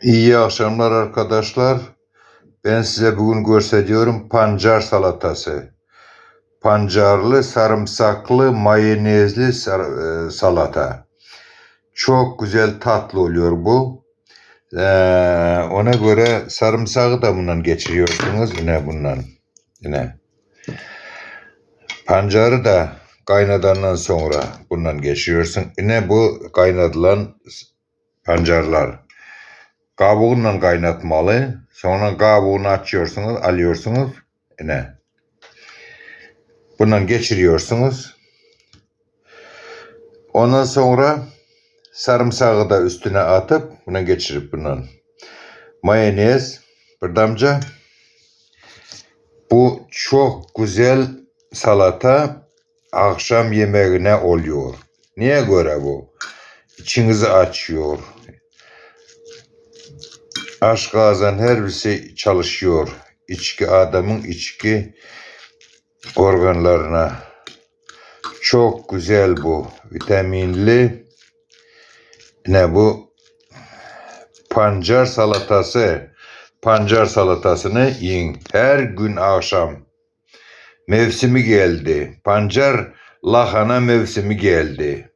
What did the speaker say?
İyi akşamlar arkadaşlar. Ben size bugün gösteriyorum pancar salatası. Pancarlı, sarımsaklı, mayonezli salata. Çok güzel tatlı oluyor bu. Ona göre sarımsağı da bundan geçiriyorsunuz. Yine bundan. Yine. Pancarı da kaynadandan sonra bundan geçiriyorsun. Yine bu kaynatılan pancarlar. Kabuğundan kaynatmalı. Sonra kabuğunu açıyorsunuz, alıyorsunuz. Yine. Bundan geçiriyorsunuz. Ondan sonra sarımsağı da üstüne atıp buna geçirip bundan. Mayonez bir damca. Bu çok güzel salata akşam yemeğine oluyor. Niye göre bu? İçinizi açıyor. Aşkazan her birisi çalışıyor. Adamın içki organlarına. Çok güzel bu. Vitaminli. Ne bu? Pancar salatası. Pancar salatasını yiyin. Her gün akşam. Mevsimi geldi. Pancar lahana mevsimi geldi.